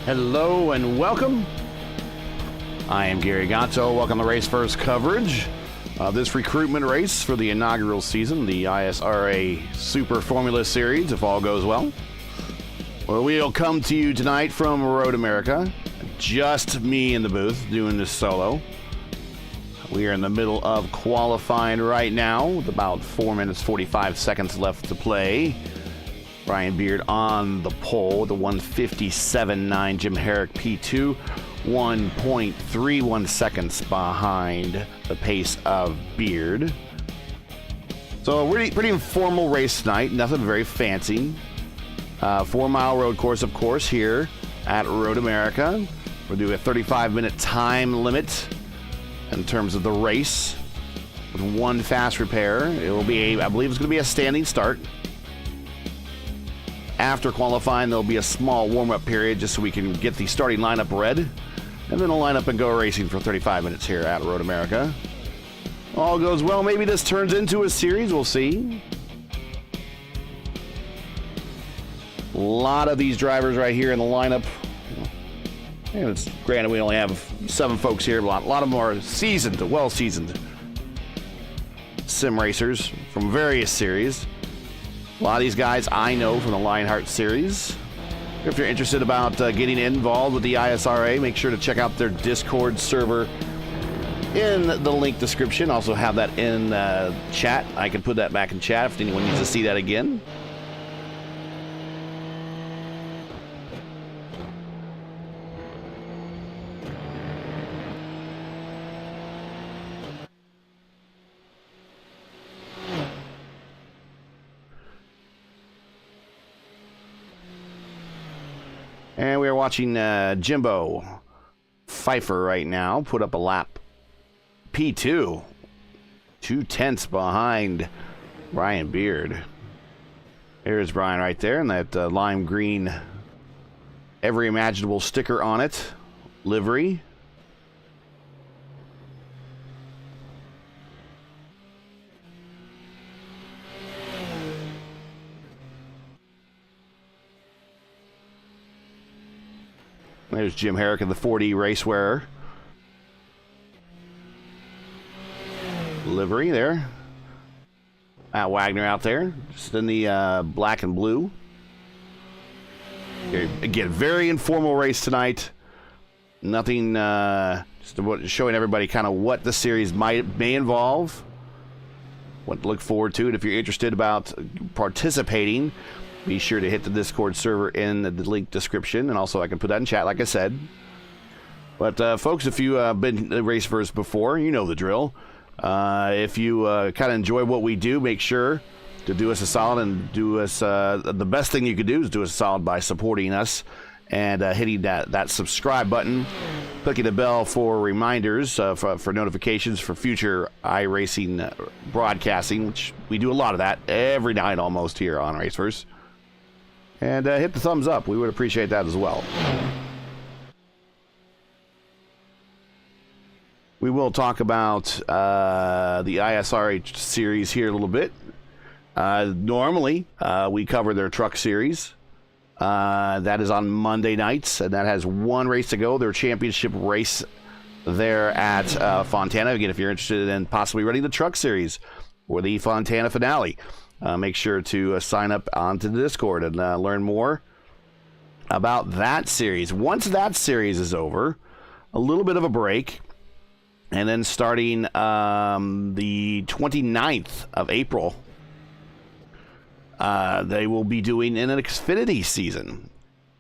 Hello and welcome. I am Gary Gatto. Welcome to Race First coverage of this recruitment race for the inaugural season, the ISRA Super Formula Series, if all goes well. Well, we'll come to you tonight from Road America. Just me in the booth doing this solo. We are in the middle of qualifying right now with about 4 minutes, 45 seconds left to play. Brian Beard on the pole, the 157.9 Jim Herrick P2, 1.31 seconds behind the pace of Beard. So a pretty informal race tonight, nothing very fancy. 4-mile road course, of course, here at Road America. We'll do a 35-minute time limit in terms of the race with one fast repair. It will be, I believe it's going to be a standing start. After qualifying, there'll be a small warm-up period just so we can get the starting lineup read. And then we'll line up and go racing for 35 minutes here at Road America. All goes well. Maybe this turns into a series. We'll see. A lot of these drivers right here in the lineup. And it's granted we only have 7 folks here. A lot of them are seasoned, well-seasoned sim racers from various series. A lot of these guys I know from the Lionheart series. If you're interested about getting involved with the ISRA, make sure to check out their Discord server in the link description. Also have that in chat. I can put that back in chat if anyone needs to see that again. And we are watching Jimbo Pfeiffer right now put up a lap. P2. 2/10 behind Brian Beard. There's Brian right there, and that lime green, every imaginable sticker on it, livery. There's Jim Herrick in the 4D race wearer. Livery there. Matt Wagner out there, just in the black and blue. Again, very informal race tonight. Nothing, just showing everybody kind of what the series may involve. What to look forward to, and if you're interested about participating, be sure to hit the Discord server in the link description, and also I can put that in chat, like I said. But folks, if you've been to Raceverse before, you know the drill. If you kind of enjoy what we do, make sure to do us a solid and do us the best thing you could do is do us a solid by supporting us and hitting that subscribe button, clicking the bell for reminders for notifications for future iRacing broadcasting, which we do a lot of that every night almost here on Raceverse. And hit the thumbs up. We would appreciate that as well. We will talk about the ISRA series here a little bit. Normally, we cover their truck series. That is on Monday nights, and that has one race to go, their championship race there at Fontana. Again, if you're interested in possibly running the truck series or the Fontana finale, make sure to sign up onto the Discord and learn more about that series. Once that series is over, a little bit of a break, and then starting the 29th of April, they will be doing an Xfinity season.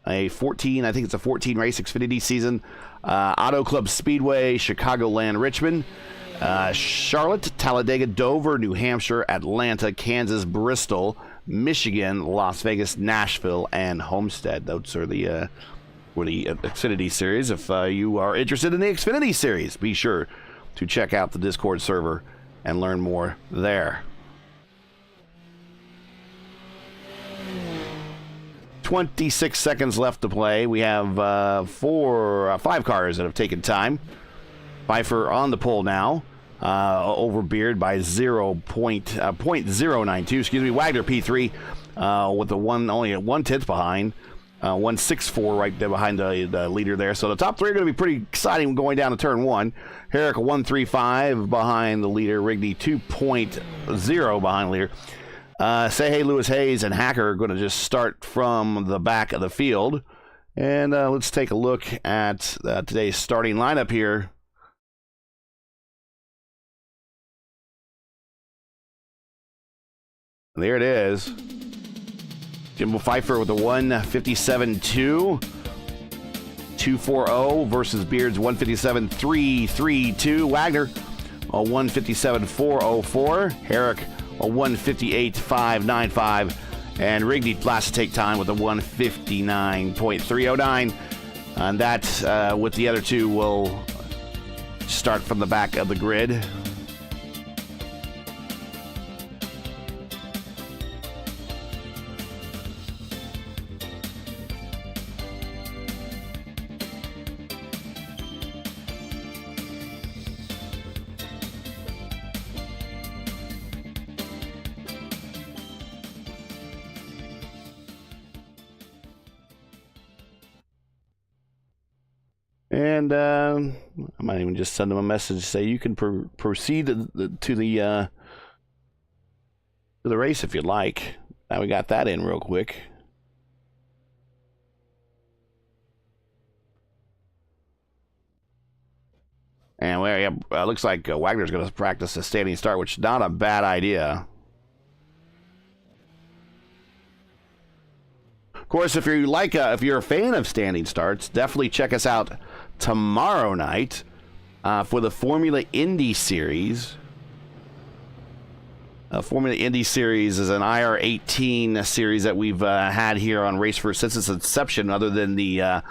I think it's a 14 race Xfinity season. Auto Club Speedway, Chicagoland, Richmond, Charlotte, Talladega, Dover, New Hampshire, Atlanta, Kansas, Bristol, Michigan, Las Vegas, Nashville, and Homestead. Those are the Xfinity series. If you are interested in the Xfinity series, be sure to check out the Discord server and learn more there. 26 seconds left to play. We have 5 cars that have taken time. Pfeiffer on the pole now, over Beard by 0.092. Excuse me, Wagner P3 with the only 1/10 behind. 164 right there behind the leader there. So the top three are going to be pretty exciting going down to turn one. Herrick 135 behind the leader. Rigney 2.0 behind the leader. Say Hey, Lewis Hayes and Hacker are going to just start from the back of the field. And let's take a look at today's starting lineup here. There it is. Jimbo Pfeiffer with a 157.2. 240 versus Beard's 157.332. Wagner a 157.404. Herrick a 158.595. And Rigney last to take time with a 159.309. And that, with the other two, will start from the back of the grid. And I might even just send them a message to say you can proceed to the race if you'd like. Now we got that in real quick. And looks like Wagner's going to practice a standing start, which is not a bad idea. Of course, if you're a fan of standing starts, definitely check us out tomorrow night for the Formula Indy Series. Formula Indy Series is an IR18 series that we've had here on Race for since its inception, other than the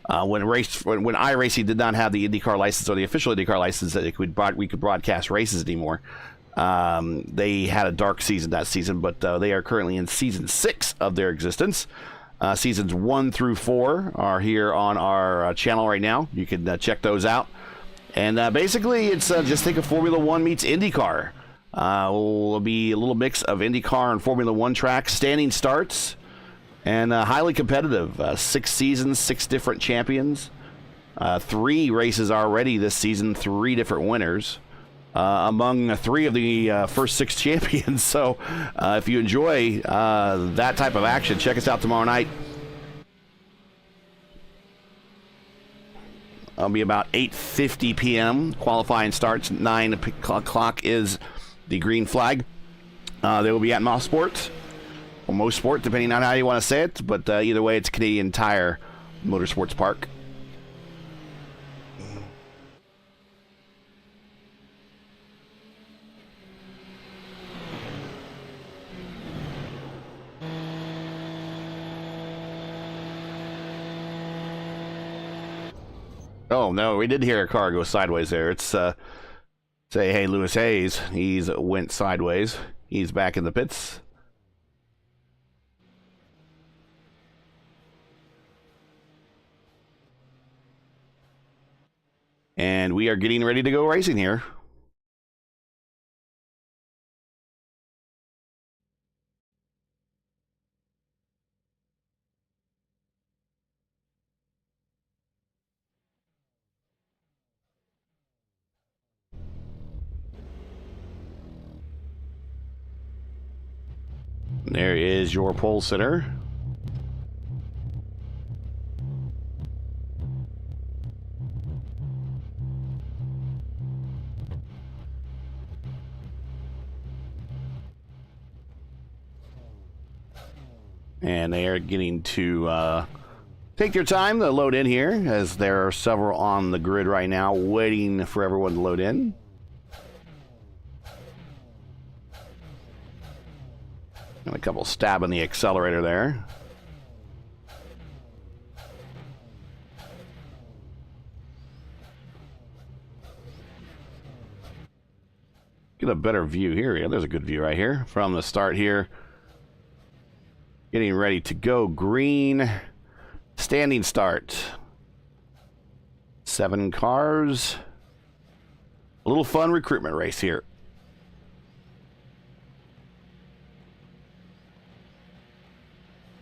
when iRacing did not have the IndyCar license or the official IndyCar license that we could broadcast races anymore. They had a dark season that season, but they are currently in season 6 of their existence. Seasons 1 through 4 are here on our channel right now. You can check those out. And basically, it's just think of Formula 1 meets IndyCar. Will be a little mix of IndyCar and Formula 1 tracks, standing starts, and highly competitive. 6 seasons, 6 different champions. 3 races already this season, 3 different winners. Among 3 of the first 6 champions. So if you enjoy that type of action, check us out tomorrow night. It'll be about 8:50 p.m. Qualifying starts. 9 o'clock is the green flag. They will be at Mosport, or Mosport, depending on how you want to say it. But either way, it's Canadian Tire Motorsports Park. Oh, no, we did hear a car go sideways there. It's, say, hey, Lewis Hayes. He's went sideways. He's back in the pits. And we are getting ready to go racing here. There is your pole sitter. And they are getting to take their time to load in here, as there are several on the grid right now waiting for everyone to load in. And a couple stabbing the accelerator there. Get a better view here. Yeah, there's a good view right here from the start here. Getting ready to go. Green. Standing start. 7 cars. A little fun recruitment race here.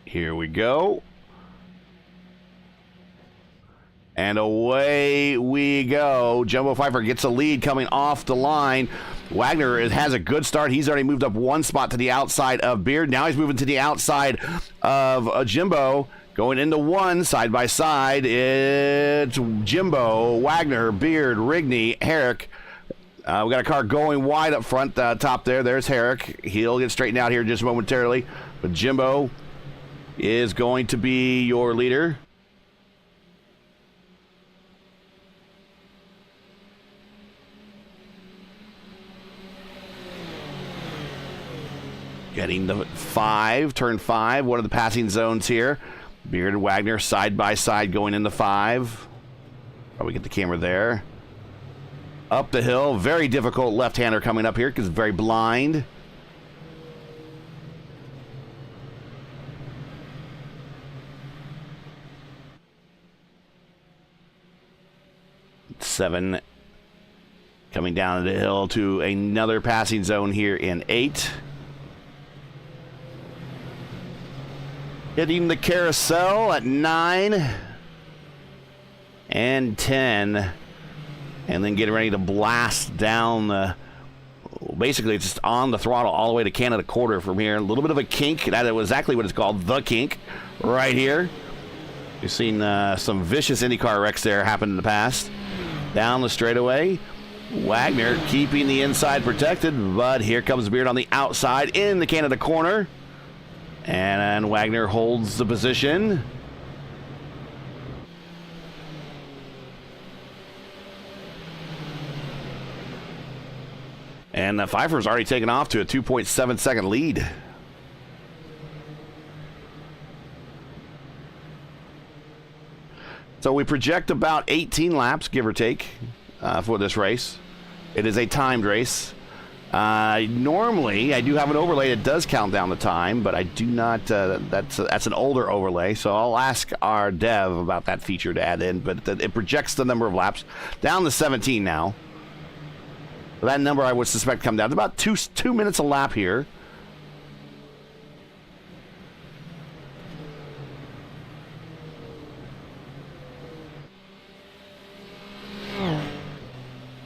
Here we go. And away we go. Jumbo Pfeiffer gets a lead coming off the line. Wagner has a good start. He's already moved up one spot to the outside of Beard. Now he's moving to the outside of Jimbo. Going into one, side by side. It's Jimbo, Wagner, Beard, Rigney, Herrick. We got a car going wide up front, top there. There's Herrick. He'll get straightened out here just momentarily. But Jimbo is going to be your leader. Getting the turn 5, one of the passing zones here. Beard and Wagner side by side going into 5. Oh, we get the camera there. Up the hill, very difficult left-hander coming up here because it's very blind. Seven coming down the hill to another passing zone here in 8. Hitting the carousel at 9 and 10. And then getting ready to blast down the... Basically, it's just on the throttle all the way to Canada Quarter from here. A little bit of a kink. That was exactly what it's called, the kink, right here. You've seen some vicious IndyCar wrecks there happen in the past. Down the straightaway. Wagner keeping the inside protected, but here comes Beard on the outside in the Canada Corner. And Wagner holds the position. And Pfeiffer's already taken off to a 2.7 second lead. So we project about 18 laps, give or take, for this race. It is a timed race. Normally, I do have an overlay that does count down the time, but I do not. That's an older overlay, so I'll ask our dev about that feature to add in. But it projects the number of laps down to 17 now. That number I would suspect come down to about two minutes a lap here.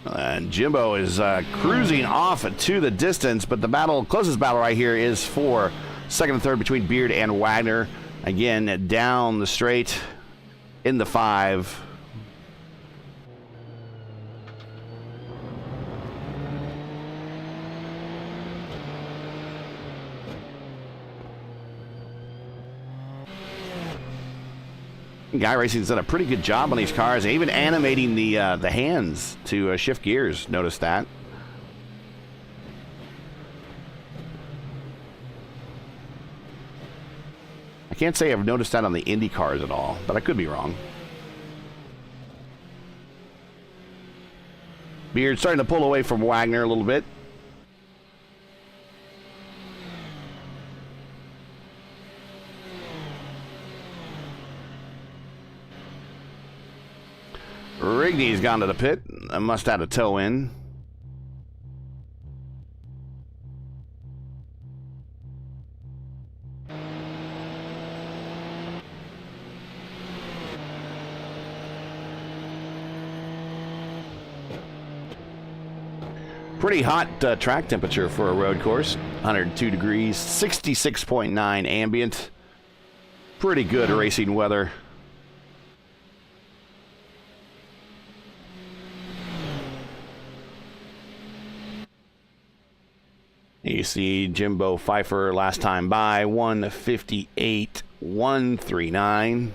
And Jimbo is cruising off to the distance, but the closest battle right here is for second and third between Beard and Wagner. Again, down the straight in the 5. iRacing's done a pretty good job on these cars, even animating the hands to shift gears. Notice that. I can't say I've noticed that on the Indy cars at all, but I could be wrong. Beard starting to pull away from Wagner a little bit. Rigney's gone to the pit. I must add a toe in. Pretty hot track temperature for a road course. 102 degrees, 66.9 ambient. Pretty good racing weather. You see Jimbo Pfeiffer last time by 158.139.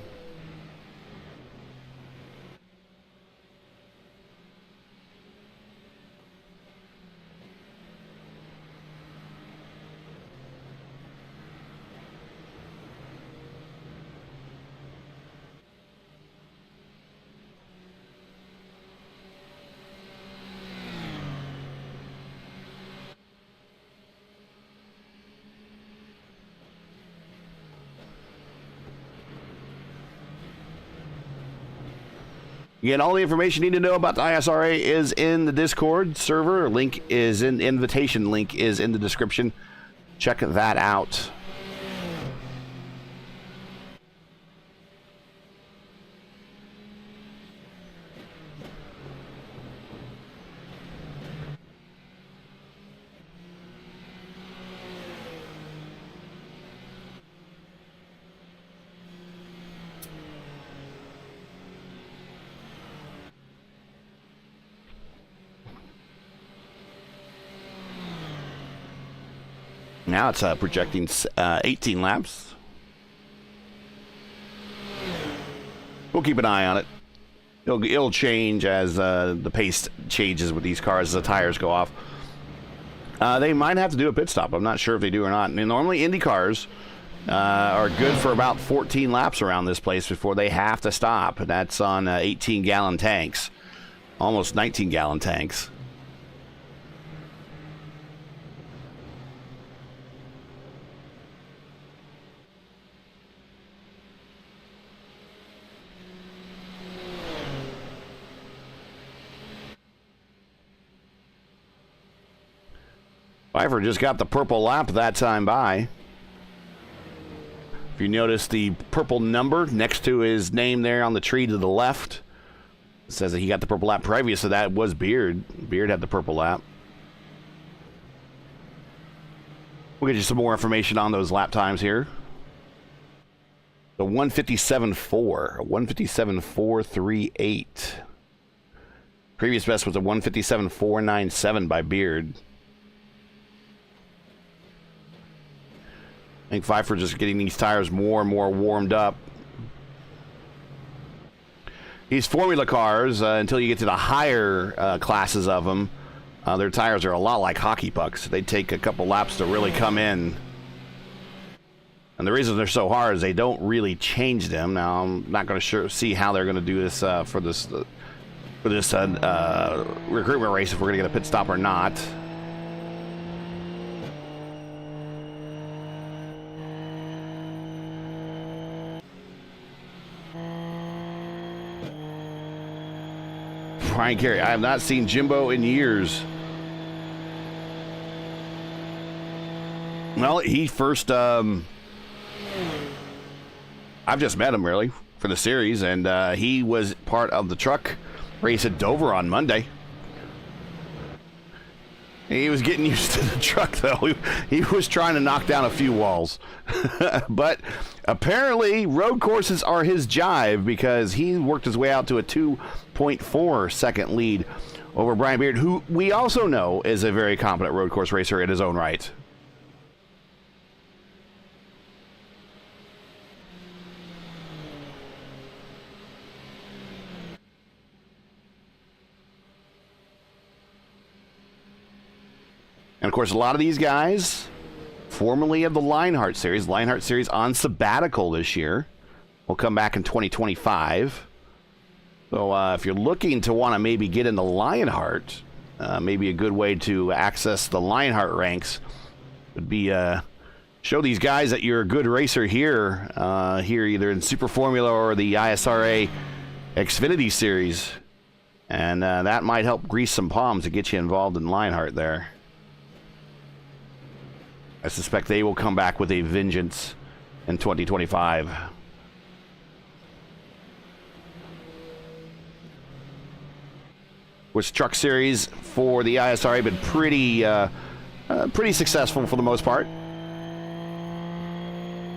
Again, all the information you need to know about the ISRA is in the Discord server. Invitation link is in the description. Check that out. Now it's projecting 18 laps. We'll keep an eye on it. It'll change as the pace changes with these cars as the tires go off. They might have to do a pit stop. I'm not sure if they do or not. And normally Indy cars are good for about 14 laps around this place before they have to stop. And that's on 18-gallon tanks, almost 19-gallon tanks. Pfeiffer just got the purple lap that time by. If you notice the purple number next to his name there on the tree to the left, it says that he got the purple lap. Previous to that was Beard. Beard had the purple lap. We'll get you some more information on those lap times here. The 157.4, 157.438. Previous best was a 157.497 by Beard. I think Pfeiffer just getting these tires more and more warmed up. These formula cars, until you get to the higher classes of them, their tires are a lot like hockey pucks. They take a couple laps to really come in. And the reason they're so hard is they don't really change them. Now, I'm not going to see how they're going to do this for this recruitment race, if we're going to get a pit stop or not. Brian Carey, I have not seen Jimbo in years. Well, he first, I've just met him really for the series, and he was part of the truck race at Dover on Monday. He was getting used to the truck, though. He was trying to knock down a few walls. But apparently, road courses are his jive, because he worked his way out to a 2.4 second lead over Brian Beard, who we also know is a very competent road course racer in his own right. And, of course, a lot of these guys, formerly of the Lionheart Series on sabbatical this year, will come back in 2025. So if you're looking to want to maybe get into Lionheart, maybe a good way to access the Lionheart ranks would be show these guys that you're a good racer here, either in Super Formula or the ISRA Xfinity Series. And that might help grease some palms to get you involved in Lionheart there. I suspect they will come back with a vengeance in 2025. Which truck series for the ISRA have been pretty successful for the most part.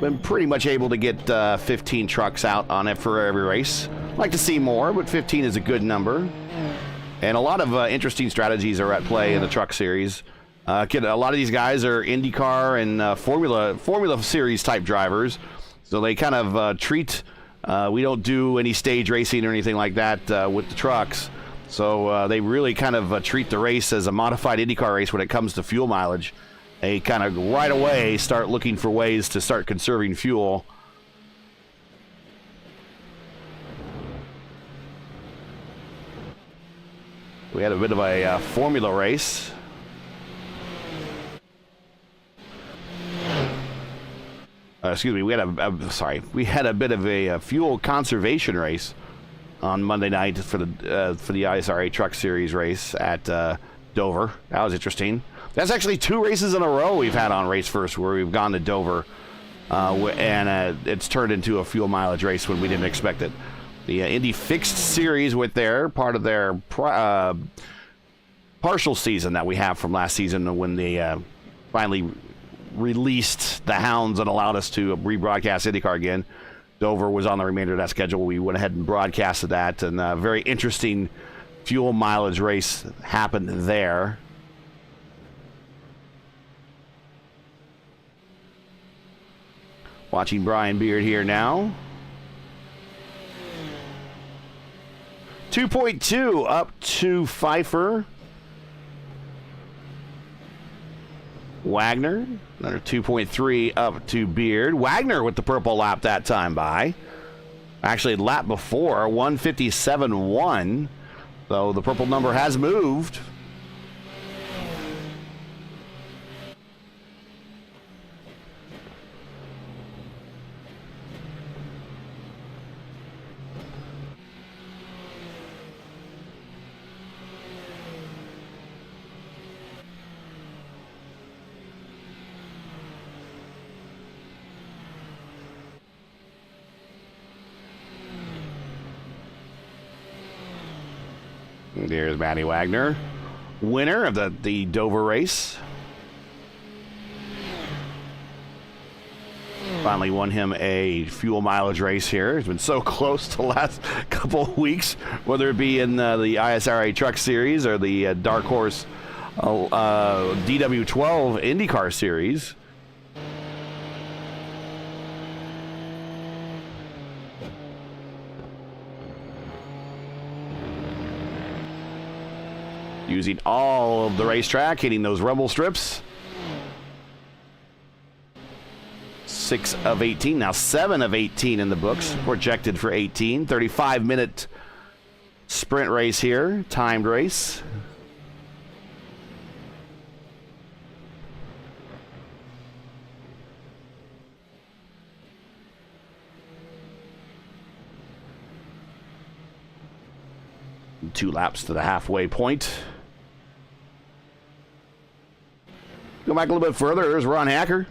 Been pretty much able to get 15 trucks out on it for every race. Like to see more, but 15 is a good number. And a lot of interesting strategies are at play in the truck series. A lot of these guys are IndyCar and Formula Series type drivers, so they kind of treat. We don't do any stage racing or anything like that with the trucks, so they really kind of treat the race as a modified IndyCar race when it comes to fuel mileage. They kind of right away start looking for ways to start conserving fuel. We had a bit of a formula race. Excuse me, we had a bit of a fuel conservation race on Monday night for the ISRA Truck Series race at Dover. That was interesting. That's actually 2 races in a row we've had on Race First where we've gone to Dover, and it's turned into a fuel mileage race when we didn't expect it. The Indy Fixed Series with part of their partial season that we have from last season when they finally released the hounds and allowed us to rebroadcast IndyCar again. Dover was on the remainder of that schedule. We went ahead and broadcasted that, and a very interesting fuel mileage race happened there. Watching Brian Beard here now. 2.2 up to Pfeiffer. Wagner, another 2.3 up to Beard. Wagner with the purple lap that time by. Actually, lap before, 157.1. So the purple number has moved. There's Matty Wagner, winner of the Dover race. Finally won him a fuel mileage race here. He's been so close the last couple of weeks, whether it be in the ISRA Truck Series or the Dark Horse DW12 IndyCar Series. Using all of the racetrack, hitting those rumble strips. 6 of 18, now 7 of 18 in the books, projected for 18. 35-minute sprint race here, timed race. Two laps to the halfway point. Go back a little bit further. There's Ron Hacker.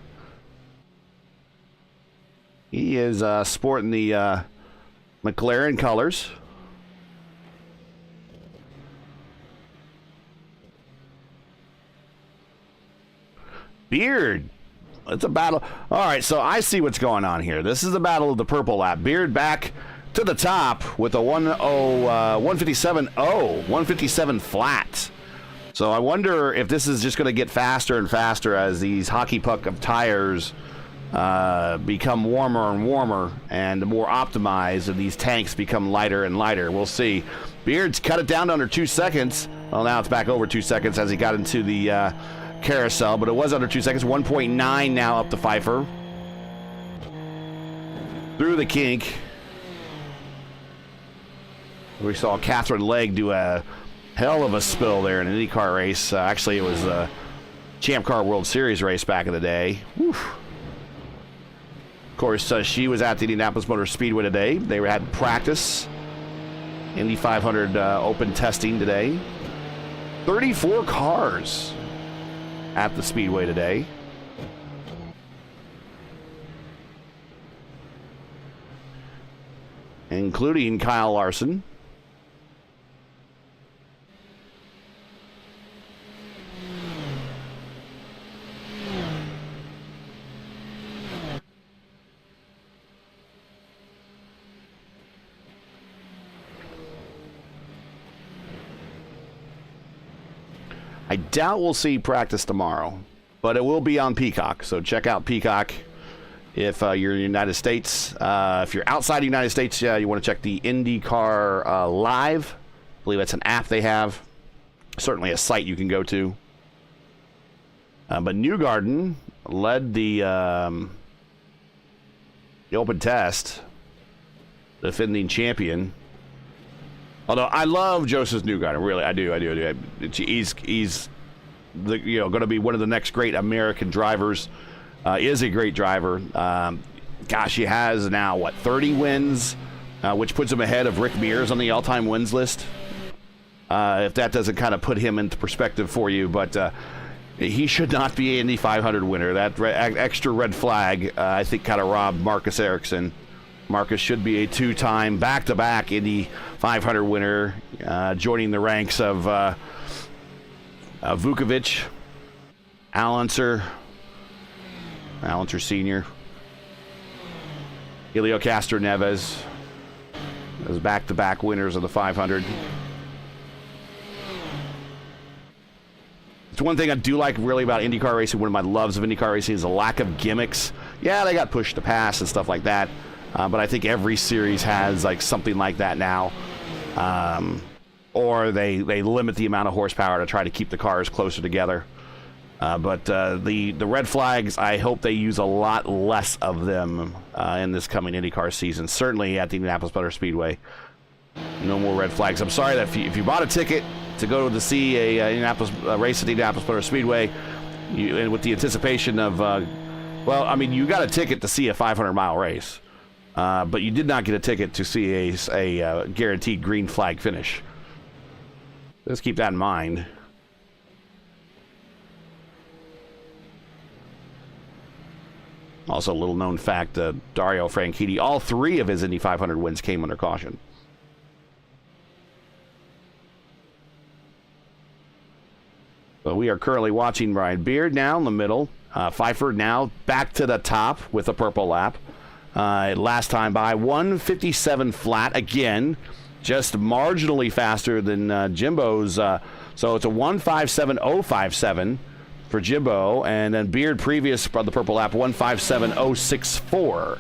He is sporting the McLaren colors. Beard. It's a battle. All right, so I see what's going on here. This is the battle of the purple lap. Beard back to the top with a 157.0, 157 flat. So I wonder if this is just going to get faster and faster as these hockey puck of tires become warmer and warmer and more optimized, and these tanks become lighter and lighter. We'll see. Beard's cut it down to under 2 seconds. Well, now it's back over 2 seconds as he got into the carousel, but it was under 2 seconds. 1.9 now up to Pfeiffer. Through the kink. We saw Catherine Legg do a hell of a spill there in an IndyCar race. Actually, it was a Champ Car World Series race back in the day. Whew. Of course, she was at the Indianapolis Motor Speedway today. They had practice. Indy 500 open testing today. 34 cars at the Speedway today. Including Kyle Larson. I doubt we'll see practice tomorrow, but it will be on Peacock. So check out Peacock if you're in the United States. If you're outside the United States, you want to check the IndyCar Live. I believe that's an app they have. Certainly a site you can go to. But Newgarden led the open test, defending champion. Although I love Joseph Newgarden, really, I do. He's going to be one of the next great American drivers. Is a great driver. Gosh, he has now 30 wins, which puts him ahead of Rick Mears on the all-time wins list. If that doesn't kind of put him into perspective for you, but he should not be an Indy 500 winner. That extra red flag, I think, kind of robbed Marcus Ericsson. Marcus should be a two-time back-to-back Indy 500 winner, joining the ranks of Vukovic, Allenser Sr., Helio Castroneves as back-to-back winners of the 500. It's one thing I do like really about IndyCar racing. One of my loves of IndyCar racing is the lack of gimmicks. Yeah, they got pushed to pass and stuff like that. But I think every series has like something like that now. Or they limit the amount of horsepower to try to keep the cars closer together. But the red flags, I hope they use a lot less of them in this coming IndyCar season. Certainly at the Indianapolis Motor Speedway. No more red flags. I'm sorry that if you bought a ticket to go to see a Indianapolis race at the Indianapolis Motor Speedway, and with the anticipation of, well, I mean, you got a ticket to see a 500-mile race, but you did not get a ticket to see a guaranteed green flag finish. Let's keep that in mind. Also, a little known fact, Dario Franchitti, all 3 of his Indy 500 wins came under caution. But we are currently watching Brian Beard now in the middle. Pfeiffer now back to the top with a purple lap. Last time by 157 flat again, just marginally faster than Jimbo's. So it's a 157.057 for Jimbo, and then Beard previous for the purple lap 157.064.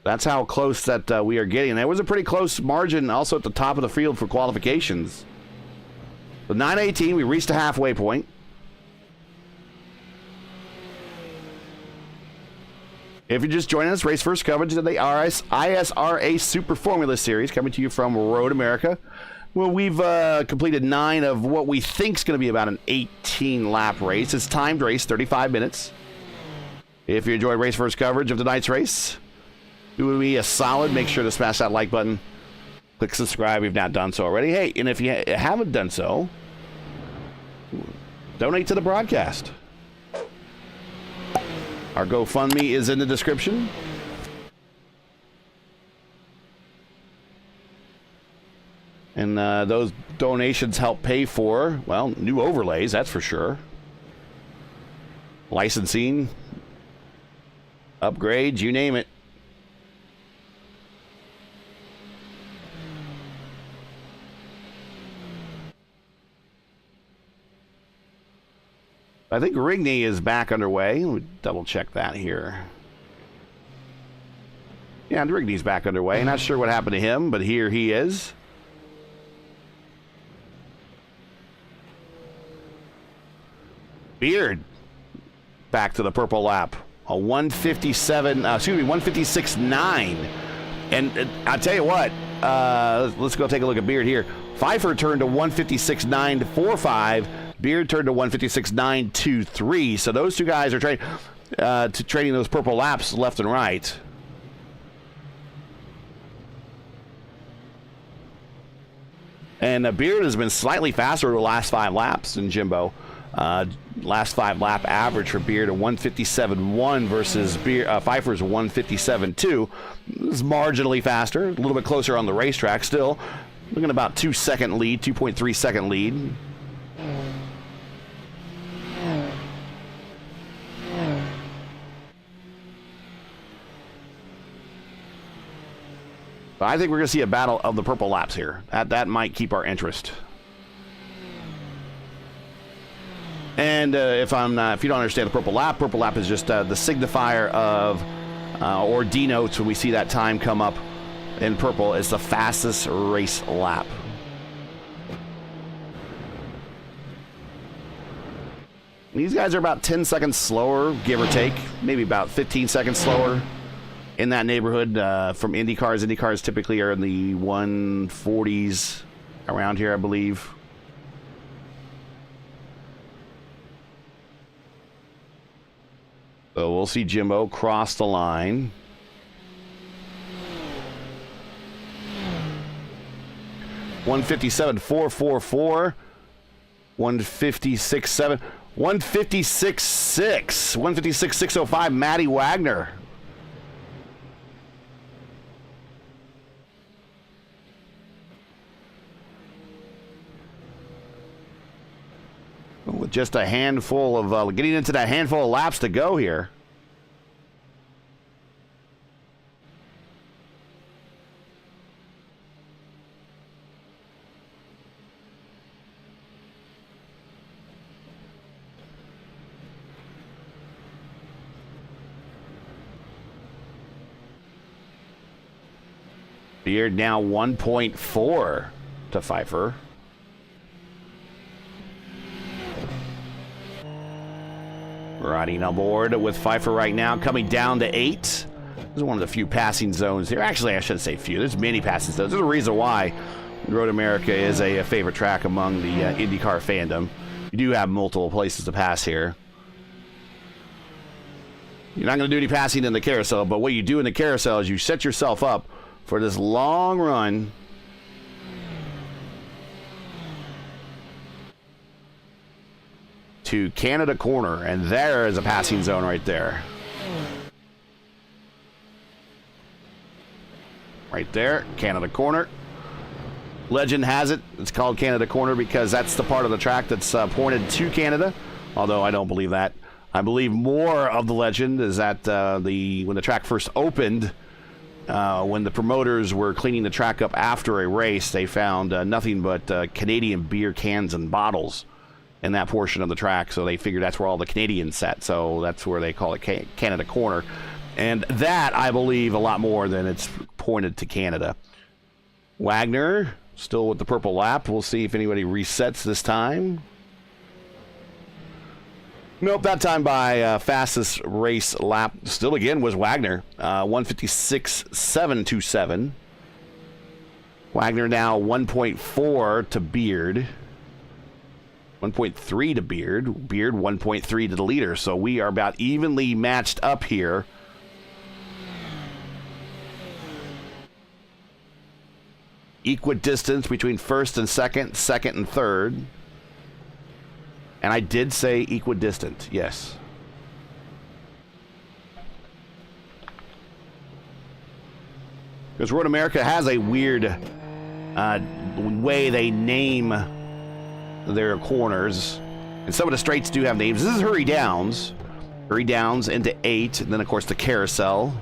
That's how close that we are getting. That was a pretty close margin also at the top of the field for qualifications. With 9:18, we reached a halfway point. If you're just joining us, race first coverage of the ISRA Super Formula Series coming to you from Road America. Well, we've completed 9 of what we think is going to be about an 18-lap race. It's timed race, 35 minutes. If you enjoy race first coverage of tonight's race, do me a solid. Make sure to smash that like button. Click subscribe if you've not done so already. Hey, and if you haven't done so, donate to the broadcast. Our GoFundMe is in the description. And those donations help pay for, well, new overlays, that's for sure. Licensing, upgrades, you name it. I think Rigney is back underway. Let me double check that here. Yeah, Rigney's back underway. Not sure what happened to him, but here he is. Beard back to the purple lap. A 156.9. And I'll tell you what, let's go take a look at Beard here. Pfeiffer turned to 156.945. Beard turned to 156.923. So those two guys are trading those purple laps left and right. And Beard has been slightly faster over the last 5 laps than Jimbo. Last 5 lap average for Beard at 157.1 versus Pfeiffer's 157.2. This is marginally faster, a little bit closer on the racetrack still. Looking at about 2-second lead, 2.3 second lead. But I think we're going to see a battle of the purple laps here. That might keep our interest. And if you don't understand the purple lap is just the signifier of, or denotes when we see that time come up in purple, is the fastest race lap. These guys are about 10 seconds slower, give or take, maybe about 15 seconds slower in that neighborhood from Indy cars. Indy cars typically are in the 140s around here, I believe. So we'll see Jimbo cross the line. $157.444, 156.7, 156.6, 156.605. Matty Wagner. With just a handful of getting into that handful of laps to go here. Beard now 1.4 to Pfeiffer. Riding on board with Pfeiffer right now, coming down to 8. This is one of the few passing zones here. Actually, I shouldn't say few. There's many passing zones. There's a reason why Road America is a favorite track among the IndyCar fandom. You do have multiple places to pass here. You're not going to do any passing in the carousel, but what you do in the carousel is you set yourself up for this long run to Canada Corner, and there is a passing zone right there. Right there, Canada Corner. Legend has it, it's called Canada Corner because that's the part of the track that's pointed to Canada, although I don't believe that. I believe more of the legend is that when the track first opened, when the promoters were cleaning the track up after a race, they found nothing but Canadian beer cans and bottles in that portion of the track, so they figured that's where all the Canadians sat, so that's where they call it Canada Corner. And that, I believe, a lot more than it's pointed to Canada. Wagner, still with the purple lap. We'll see if anybody resets this time. Nope, that time by fastest race lap still again was Wagner. 156.727. Wagner now 1.4 to Beard. 1.3 to Beard. Beard 1.3 to the leader. So we are about evenly matched up here. Equidistance between first and second, second and third. And I did say equidistant, yes. Because Road America has a weird way they name their corners. And some of the straights do have names. This is Hurry Downs. Hurry Downs into 8. And then, of course, the carousel.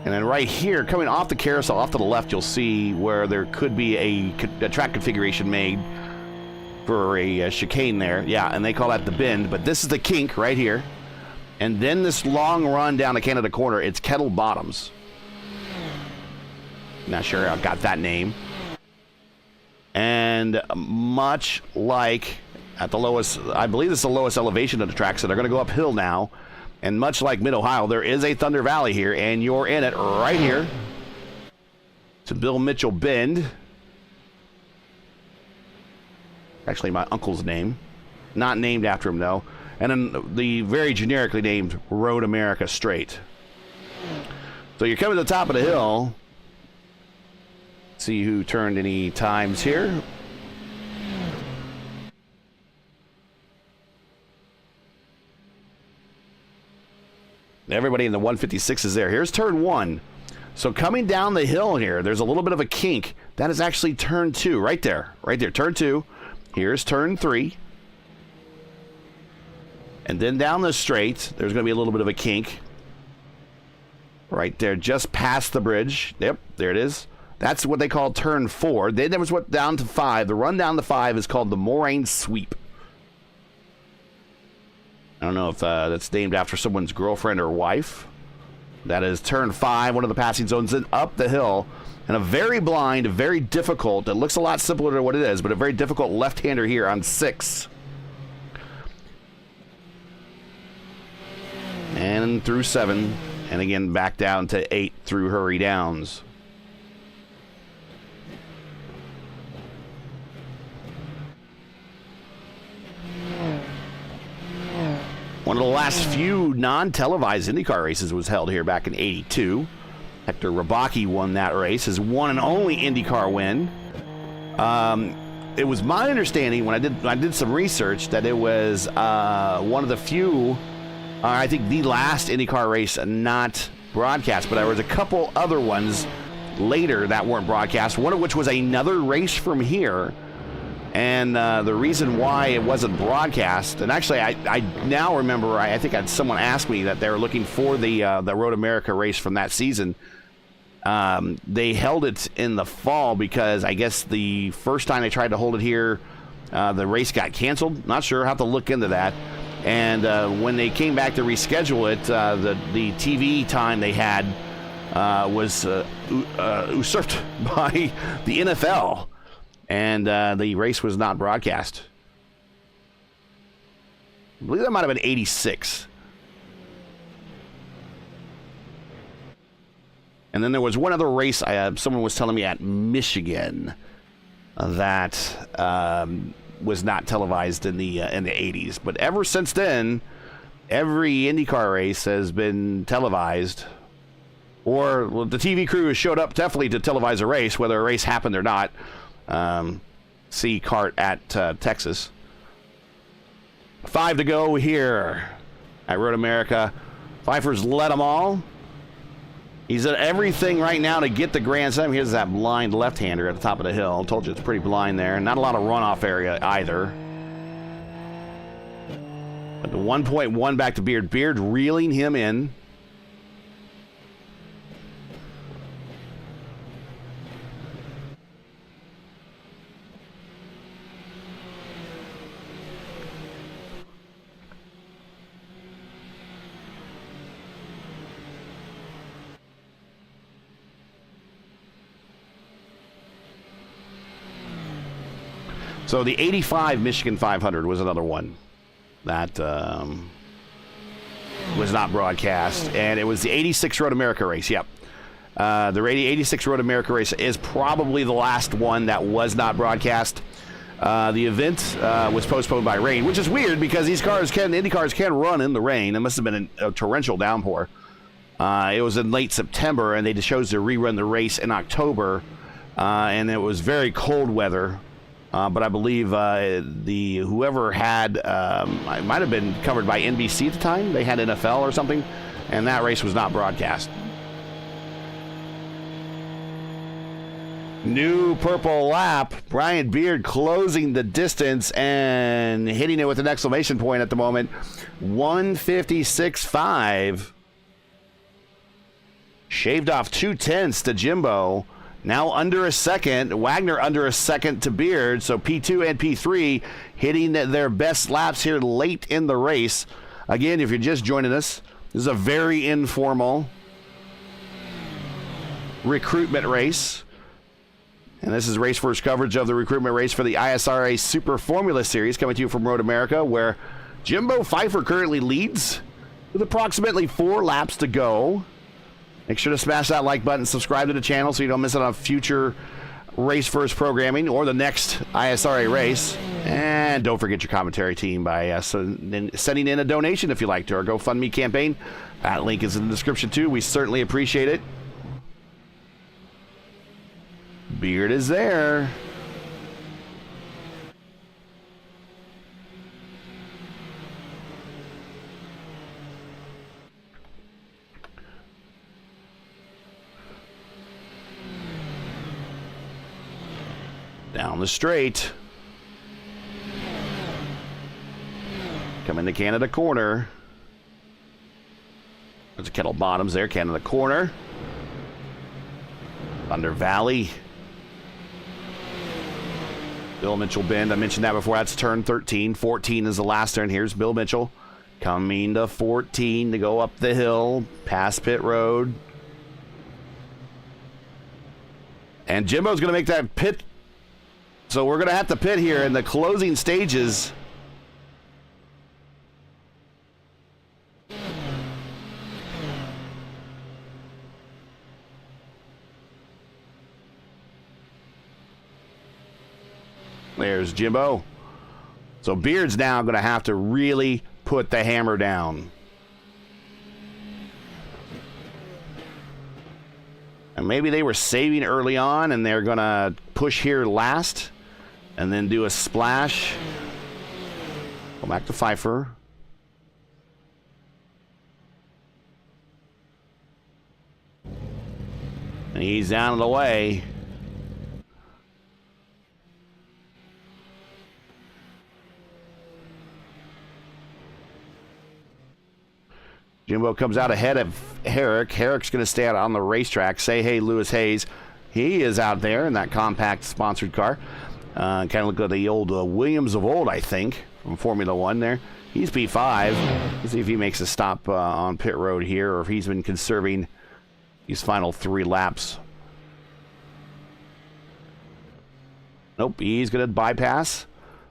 And then right here, coming off the carousel, off to the left, you'll see where there could be a track configuration made for a chicane there. Yeah, and they call that the bend. But this is the kink right here. And then this long run down to Canada Corner, it's Kettle Bottoms. Not sure I got that name. And much like at the lowest, I believe this is the lowest elevation of the track, so they're going to go uphill now. And much like Mid-Ohio, there is a Thunder Valley here, and you're in it right here. It's a Bill Mitchell Bend. Actually, my uncle's name. Not named after him, though. And then the very generically named Road America Straight. So you're coming to the top of the hill. See who turned any times here. Everybody in the 156 is there. Here's turn 1. So coming down the hill here, there's a little bit of a kink. That is actually turn 2, right there. Right there, turn 2. Here's turn 3. And then down the straight, there's going to be a little bit of a kink. Right there, just past the bridge. Yep, there it is. That's what they call turn 4. Then there was what down to 5. The run down to 5 is called the Moraine Sweep. I don't know if that's named after someone's girlfriend or wife. That is turn 5, one of the passing zones, then up the hill. And a very blind, very difficult, it looks a lot simpler than what it is, but a very difficult left-hander here on 6. And through 7. And again, back down to 8 through Hurry Downs. One of the last few non-televised IndyCar races was held here back in '82. Hector Rabaki won that race, his one and only IndyCar win. It was my understanding when I did some research that it was one of the few, I think the last IndyCar race not broadcast, but there was a couple other ones later that weren't broadcast, one of which was another race from here. And the reason why it wasn't broadcast, and actually I now remember, I think someone asked me that they were looking for the Road America race from that season. They held it in the fall because I guess the first time they tried to hold it here, the race got canceled. Not sure, I'll have to look into that. And when they came back to reschedule it, the TV time they had was usurped by the NFL, and the race was not broadcast. I believe that might have been 86. And then there was one other race someone was telling me at Michigan that was not televised in the 80s. But ever since then, every IndyCar race has been televised. Or the TV crew has showed up definitely to televise a race, whether a race happened or not. See CART at Texas. 5 to go here at Road America. Pfeiffer's led them all. He's at everything right now to get the Grand Slam. Here's that blind left-hander at the top of the hill. I told you it's pretty blind there. Not a lot of runoff area either. But the 1.1 back to Beard. Beard reeling him in. So the 85 Michigan 500 was another one that was not broadcast. And it was the 86 Road America race, yep. The 86 Road America race is probably the last one that was not broadcast. The event was postponed by rain, which is weird because Indy cars can run in the rain. It must have been a torrential downpour. It was in late September, and they just chose to rerun the race in October. And it was very cold weather. But I believe whoever had, it might have been covered by NBC at the time. They had NFL or something, and that race was not broadcast. New purple lap. Brian Beard closing the distance and hitting it with an exclamation point at the moment. 156.5. Shaved off 2/10 to Jimbo. Now under a second. Wagner under a second to Beard. So P2 and P3 hitting their best laps here late in the race. Again, if you're just joining us, this is a very informal recruitment race. And this is race first coverage of the recruitment race for the ISRA Super Formula Series coming to you from Road America, where Jimbo Pfeiffer currently leads with approximately 4 laps to go. Make sure to smash that like button, subscribe to the channel so you don't miss out on future race first programming or the next ISRA race. And don't forget your commentary team by sending in a donation if you like to our GoFundMe campaign. That link is in the description too. We certainly appreciate it. Beard is there. Down the straight. Coming to Canada corner. There's a Kettle Bottoms there, Canada corner. Thunder Valley. Bill Mitchell Bend, I mentioned that before. That's turn 13. 14 is the last turn. Here's Bill Mitchell coming to 14 to go up the hill, past pit road. And Jimbo's going to make that pit. So we're going to have to pit here in the closing stages. There's Jimbo. So Beard's now going to have to really put the hammer down. And maybe they were saving early on and they're going to push here last and then do a splash. Go back to Pfeiffer. And he's out of the way. Jimbo comes out ahead of Herrick. Herrick's going to stay out on the racetrack. Say hey, Lewis Hayes. He is out there in that compact sponsored car. Kind of look like the old Williams of old, I think, from Formula One there. He's P5. Let's see if he makes a stop on pit road here, or if he's been conserving these final 3 laps. Nope, he's going to bypass.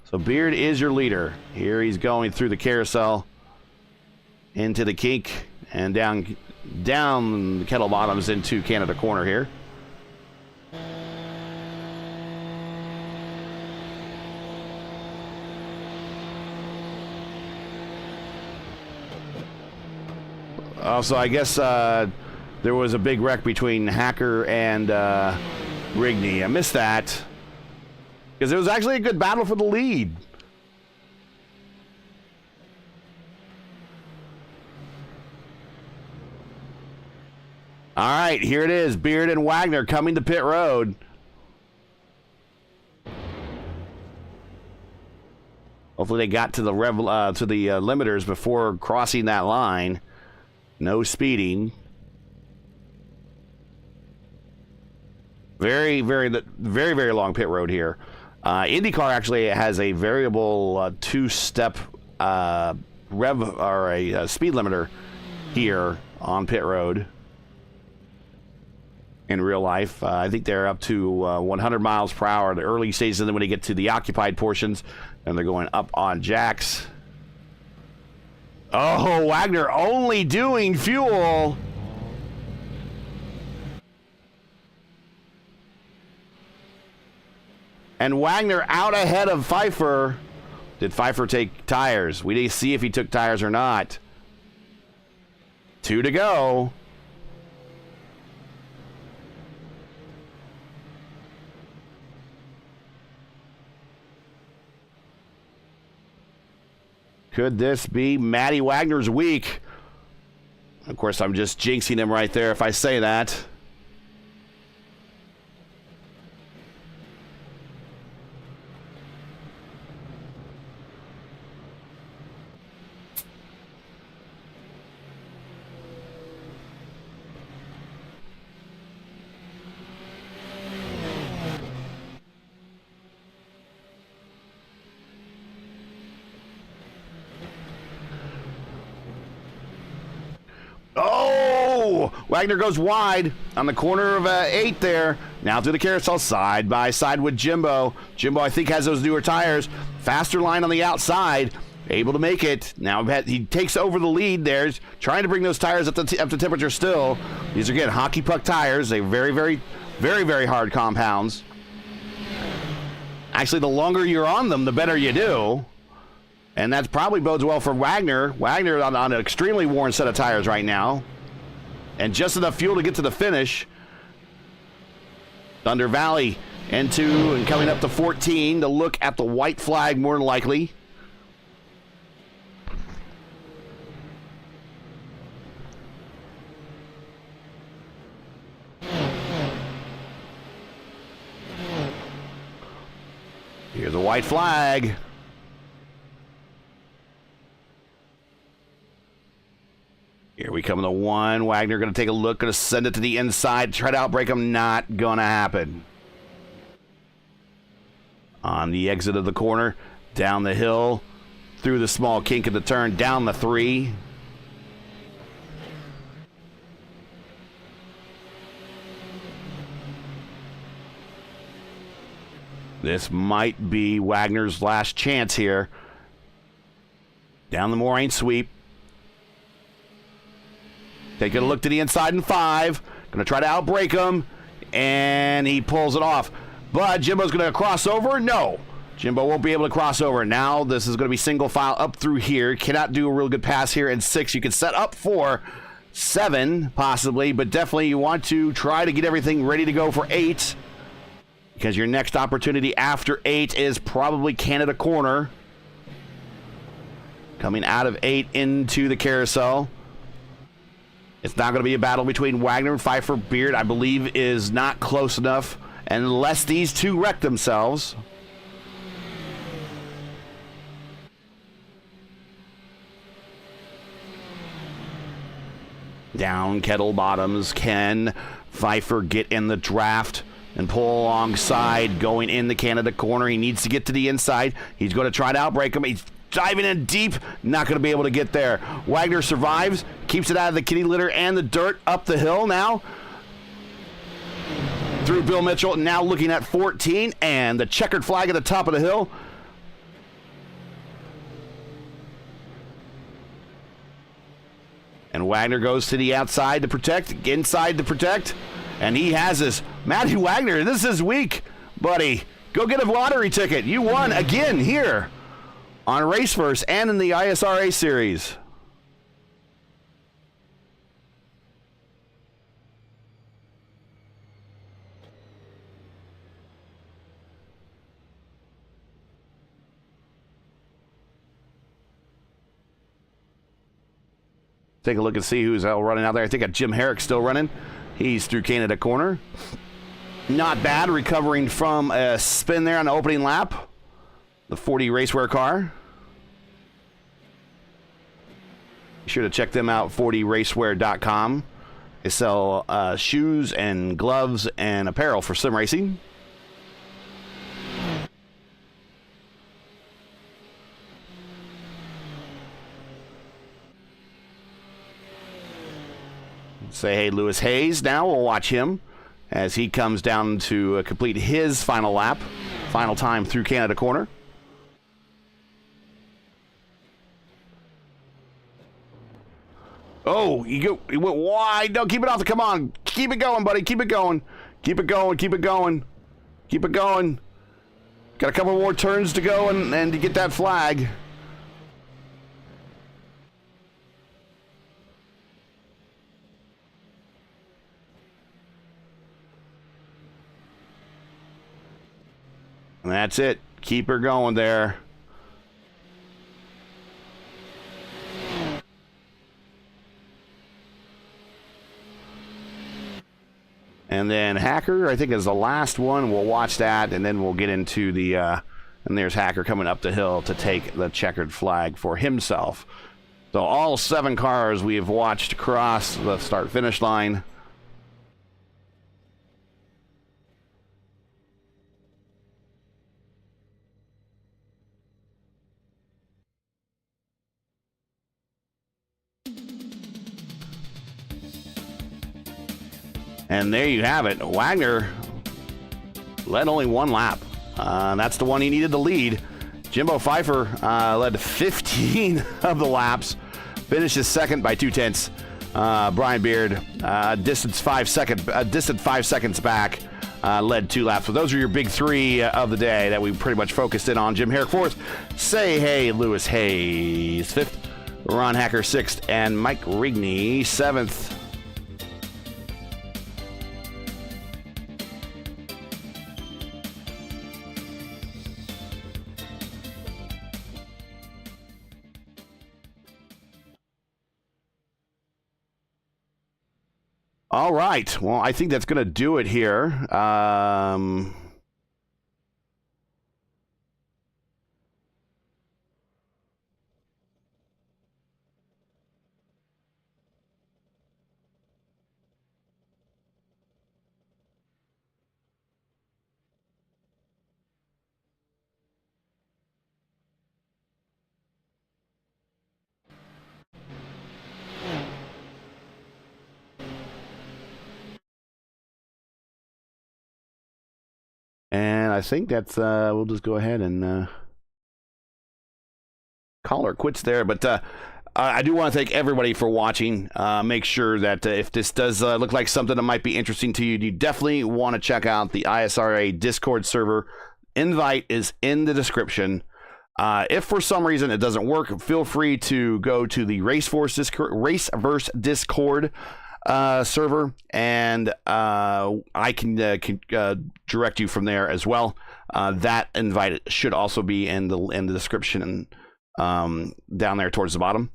So Beard is your leader. Here he's going through the carousel into the kink and down the kettle bottoms into Canada corner here. So I guess there was a big wreck between Hacker and Rigney. I missed that because it was actually a good battle for the lead. All right, here it is. Beard and Wagner coming to pit road. Hopefully they got to the limiters before crossing that line. No speeding. Very, very long pit road here. IndyCar actually has a variable 2-step rev or a speed limiter here on pit road. In real life, I think they're up to 100 miles per hour in the early stages, and then when they get to the occupied portions, and they're going up on jacks. Oh, Wagner only doing fuel. And Wagner out ahead of Pfeiffer. Did Pfeiffer take tires? We need to see if he took tires or not. 2 to go. Could this be Matty Wagner's week? Of course, I'm just jinxing him right there if I say that. Wagner goes wide on the corner of 8 there. Now through the carousel, side by side with Jimbo. Jimbo, I think, has those newer tires. Faster line on the outside. Able to make it. Now he takes over the lead there. He's trying to bring those tires up to temperature still. These are, again, hockey puck tires. They're very hard compounds. Actually, the longer you're on them, the better you do. And that probably bodes well for Wagner. Wagner on an extremely worn set of tires right now. And just enough fuel to get to the finish. Thunder Valley into and coming up to 14 to look at the white flag more than likely. Here's a white flag. Here we come to 1. Wagner going to take a look, going to send it to the inside, try to outbrake him. Not going to happen. On the exit of the corner, down the hill, through the small kink of the turn, down the 3. This might be Wagner's last chance here. Down the Moraine sweep. Taking a look to the inside in 5. Going to try to outbrake him. And he pulls it off. But Jimbo's going to cross over? No. Jimbo won't be able to cross over. Now this is going to be single file up through here. Cannot do a real good pass here in 6. You can set up for 7, possibly. But definitely you want to try to get everything ready to go for 8. Because your next opportunity after 8 is probably Canada corner. Coming out of 8 into the carousel. It's not going to be a battle between Wagner and Pfeiffer. Beard, I believe, is not close enough unless these two wreck themselves. Down kettle bottoms. Can Pfeiffer get in the draft and pull alongside going in the Canada corner? He needs to get to the inside. He's going to try to outbrake him. He's diving in deep, not going to be able to get there. Wagner survives, keeps it out of the kitty litter and the dirt, up the hill now. Through Bill Mitchell, now looking at 14, and the checkered flag at the top of the hill. And Wagner goes to the outside to protect, inside to protect, and he has this. Matty Wagner, this is weak, buddy. Go get a lottery ticket. You won again here on Raceverse and in the ISRA series. Take a look and see who's running out there. I think Jim Herrick still running. He's through Canada Corner. Not bad, recovering from a spin there on the opening lap. The 40 Racewear car. Be sure to check them out, 40racewear.com. They sell shoes and gloves and apparel for sim racing. Say hey, Lewis Hayes. Now we'll watch him as he comes down to complete his final lap, final time through Canada Corner. Oh, he went wide. No, keep it off. Come on. Keep it going, buddy. Keep it going. Keep it going. Keep it going. Keep it going. Got a couple more turns to go and to get that flag. And that's it. Keep her going there. And then Hacker, I think, is the last one. We'll watch that, and then we'll get into the... and there's Hacker coming up the hill to take the checkered flag for himself. So all 7 cars we have watched cross the start-finish line. And there you have it. Wagner led only 1 lap. That's the one he needed to lead. Jimbo Pfeiffer led 15 of the laps. Finishes second by 0.2. Brian Beard, distant 5 seconds back, led 2 laps. So those are your big 3 of the day that we pretty much focused in on. Jim Herrick 4th. Say hey, Lewis Hayes 5th. Ron Hacker 6th. And Mike Rigney 7th. All right. Well, I think that's going to do it here. And I think that's, we'll just go ahead and call her quits there. But I do want to thank everybody for watching. Make sure that if this does look like something that might be interesting to you, you definitely want to check out the ISRA Discord server. Invite is in the description. If for some reason it doesn't work, feel free to go to the Raceverse Discord server, and I can direct you from there as well. That invite should also be in the description down there towards the bottom.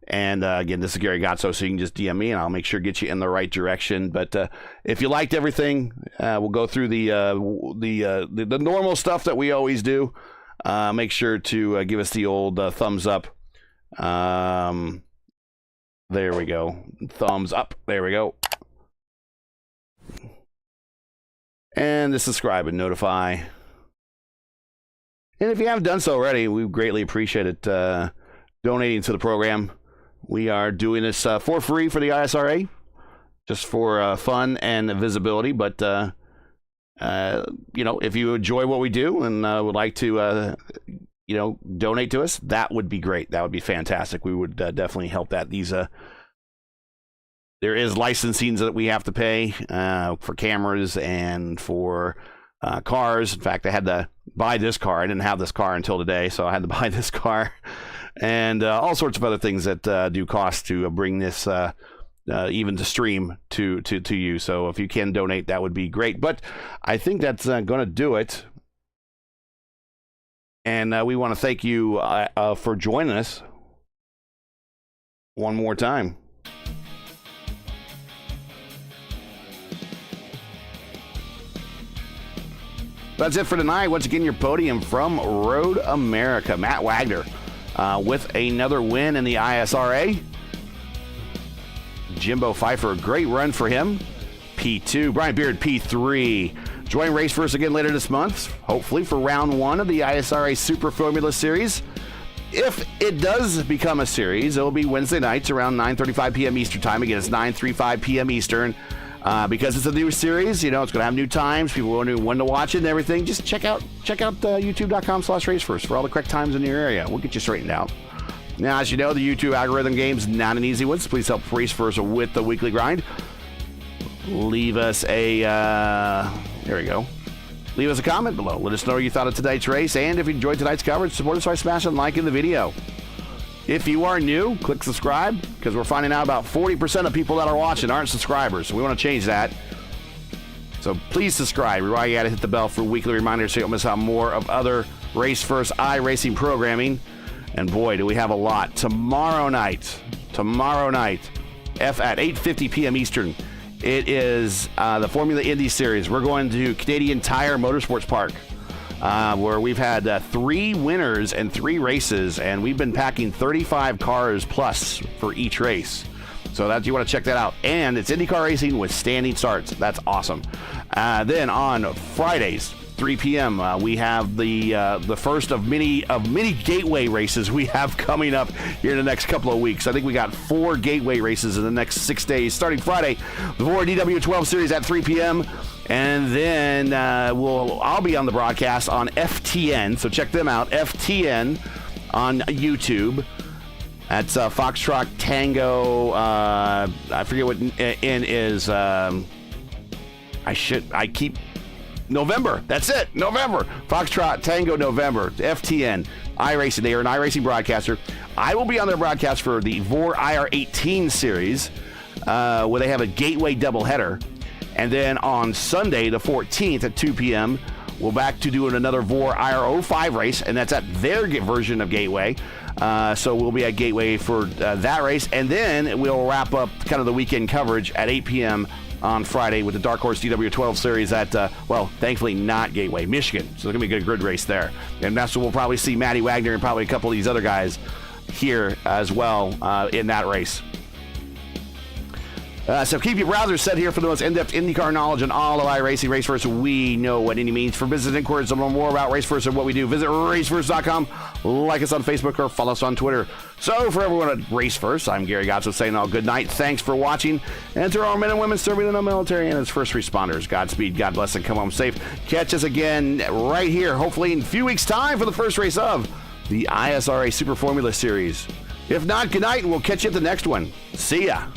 And again, this is Gary Gotso, so you can just DM me and I'll make sure to get you in the right direction. But if you liked everything, we'll go through the normal stuff that we always do. Make sure to give us the old thumbs up. There we go. Thumbs up. There we go. And the subscribe and notify. And if you haven't done so already, we greatly appreciate it donating to the program. We are doing this for free for the ISRA, just for fun and visibility. But, if you enjoy what we do and would like to, donate to us, that would be great. That would be fantastic. We would definitely help that. There is licensing that we have to pay for cameras and for cars. In fact, I had to buy this car. I didn't have this car until today, so I had to buy this car. And all sorts of other things that do cost to bring this even to stream to you. So if you can donate, that would be great. But I think that's going to do it. And we want to thank you for joining us one more time. That's it for tonight. Once again, your podium from Road America. Matt Wagner with another win in the ISRA. Jimbo Pfeiffer, great run for him. P2. Brian Beard, P3. Join Race First again later this month, hopefully for round 1 of the ISRA Super Formula Series. If it does become a series, it'll be Wednesday nights around 9:35 p.m. Eastern Time. Again, it's 9:35 p.m. Eastern. Because it's a new series, it's going to have new times. People will know when to watch it and everything. Just check out youtube.com/racefirst for all the correct times in your area. We'll get you straightened out. Now, as you know, the YouTube algorithm game's not an easy one, so please help Race First with the weekly grind. Leave us a Leave us a comment below. Let us know what you thought of tonight's race, and if you enjoyed tonight's coverage, support us by smashing like in the video. If you are new, click subscribe, because we're finding out about 40% of people that are watching aren't subscribers, so we want to change that. So please subscribe. While you got to hit the bell for weekly reminders so you don't miss out more of other Race First iRacing programming. And boy, do we have a lot. Tomorrow night, at 8:50 p.m. Eastern, it is the Formula Indy Series. We're going to Canadian Tire Motorsports Park, where we've had 3 winners and 3 races, and we've been packing 35 cars plus for each race. So that you want to check that out. And it's IndyCar racing with standing starts. That's awesome. Then on Fridays, 3 p.m., we have the first of many gateway races we have coming up here in the next couple of weeks. I think we got 4 gateway races in the next 6 days. Starting Friday, the VOR DW12 series at 3 p.m., and then I'll be on the broadcast on FTN, so check them out, FTN on YouTube. That's Foxtrot Tango, I forget what N is, November. That's it. November. Foxtrot Tango November. FTN. iRacing. They are an iRacing broadcaster. I will be on their broadcast for the VOR IR18 series, where they have a gateway doubleheader. And then on Sunday, the 14th at 2 p.m., we're back to doing another VOR IR05 race, and that's at their version of Gateway. So we'll be at Gateway for that race. And then we'll wrap up kind of the weekend coverage at 8 p.m. on Friday with the Dark Horse DW12 series at, thankfully not Gateway, Michigan. So it's going to be a good race there. And that's where we'll probably see Matty Wagner and probably a couple of these other guys here as well in that race. So keep your browsers set here for the most in-depth IndyCar knowledge on all of iRacing. Race First, we know what Indy means. For business inquiries to learn more about Race First and what we do, visit racefirst.com, like us on Facebook, or follow us on Twitter. So for everyone at Race First, I'm Gary Gotzo saying all good night. Thanks for watching. And to our men and women serving in the military and as first responders, Godspeed, God bless, and come home safe. Catch us again right here, hopefully in a few weeks' time for the first race of the ISRA Super Formula Series. If not, good night, and we'll catch you at the next one. See ya.